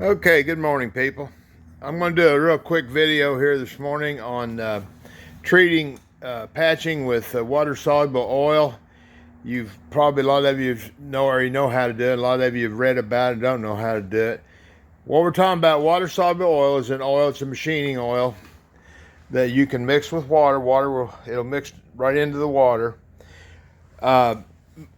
Okay, good morning, people. I'm going to do a real quick video here this morning on treating patching with water-soluble oil. You've probably, a lot of you already know how to do it. A lot of you have read about it and don't know how to do it. What we're talking about, water-soluble oil, is an oil. It's a machining oil that you can mix with water. It'll mix right into the water.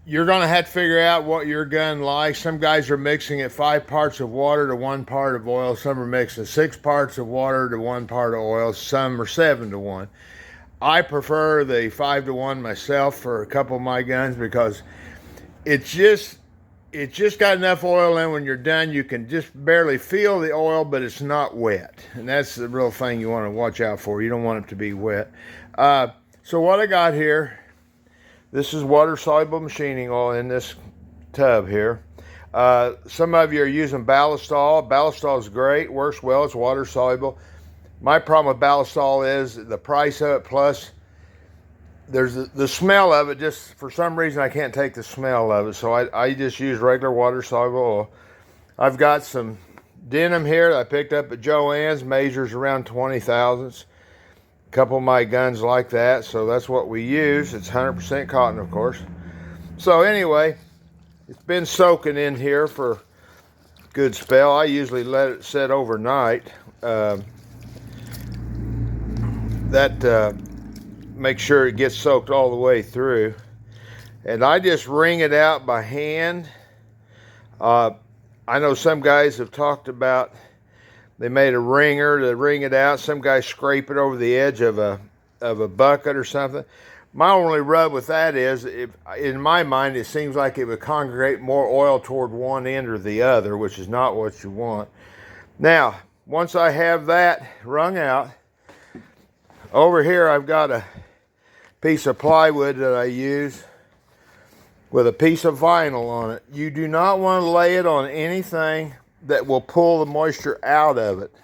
You're going to have to figure out what your gun likes. Some guys are mixing it 5 parts of water to 1 part of oil. Some are mixing 6 parts of water to 1 part of oil. Some are 7 to 1. I prefer the 5 to 1 myself for a couple of my guns because it's just got enough oil in when you're done. You can just barely feel the oil, but it's not wet. And that's the real thing you want to watch out for. You don't want it to be wet. So what I got here, this is water-soluble machining oil in this tub here. Some of you are using ballistol. Ballistol is great, works well, it's water-soluble. My problem with ballistol is the price of it, plus there's the smell of it. Just for some reason, I can't take the smell of it, so I just use regular water-soluble oil. I've got some denim here that I picked up at Joann's, measures around 20 thousandths. Couple of my guns like that, so that's what we use. It's 100% cotton, of course. So anyway, it's been soaking in here for a good spell. I usually let it sit overnight. Make sure it gets soaked all the way through. And I just wring it out by hand. I know some guys have talked about they made a wringer to wring it out. Some guys scrape it over the edge of a bucket or something. My only rub with that is, in my mind, it seems like it would congregate more oil toward one end or the other, which is not what you want. Now, once I have that wrung out, over here I've got a piece of plywood that I use with a piece of vinyl on it. You do not want to lay it on anything that will pull the moisture out of it.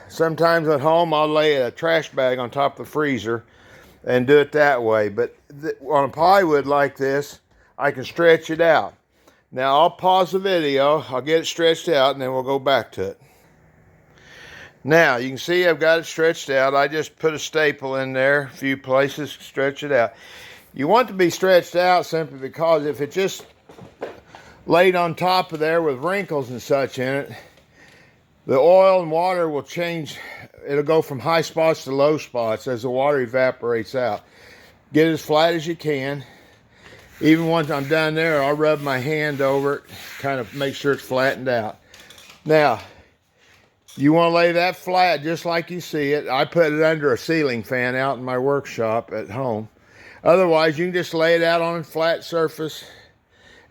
Sometimes at home I'll lay a trash bag on top of the freezer and do it that way, but on a plywood like this I can stretch it out. Now I'll pause the video, I'll get it stretched out, and then we'll go back to it. Now you can see I've got it stretched out. I just put a staple in there, a few places, stretch it out. You want to be stretched out simply because if it just laid on top of there with wrinkles and such in it, the oil and water will change. It'll go from high spots to low spots as the water evaporates out. Get it as flat as you can. Even once I'm done there, I'll rub my hand over it, kind of make sure it's flattened out. Now, you want to lay that flat just like you see it. I put it under a ceiling fan out in my workshop at home. Otherwise, you can just lay it out on a flat surface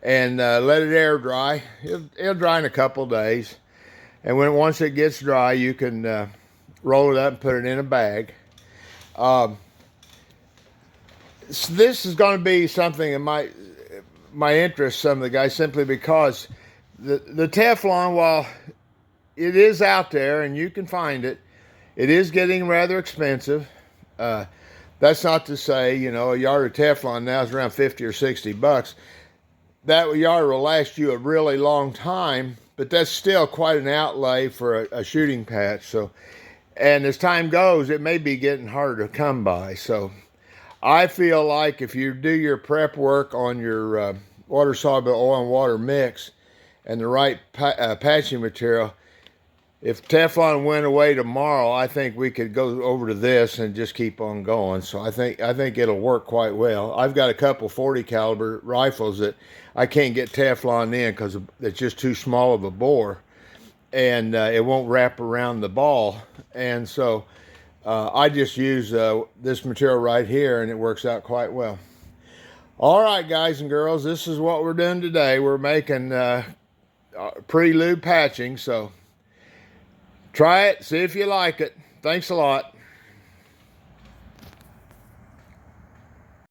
and let it air dry. It'll dry in a couple of days. And once it gets dry, you can roll it up and put it in a bag. So this is going to be something that might interest some of the guys, simply because the Teflon, while it is out there and you can find it, it is getting rather expensive. That's not to say, you know, a yard of Teflon now is around 50 or 60 bucks. That yard will last you a really long time, but that's still quite an outlay for a shooting patch. So, and as time goes, it may be getting harder to come by. So I feel like if you do your prep work on your water-soluble oil and water mix and the right patching material, if Teflon went away tomorrow, I think we could go over to this and just keep on going. So I think it'll work quite well. I've got a couple 40 caliber rifles that I can't get Teflon in because it's just too small of a bore, and it won't wrap around the ball. And so I just use this material right here, and it works out quite well. All right, guys and girls, this is what we're doing today. We're making pre-lube patching, so try it, see if you like it. Thanks a lot.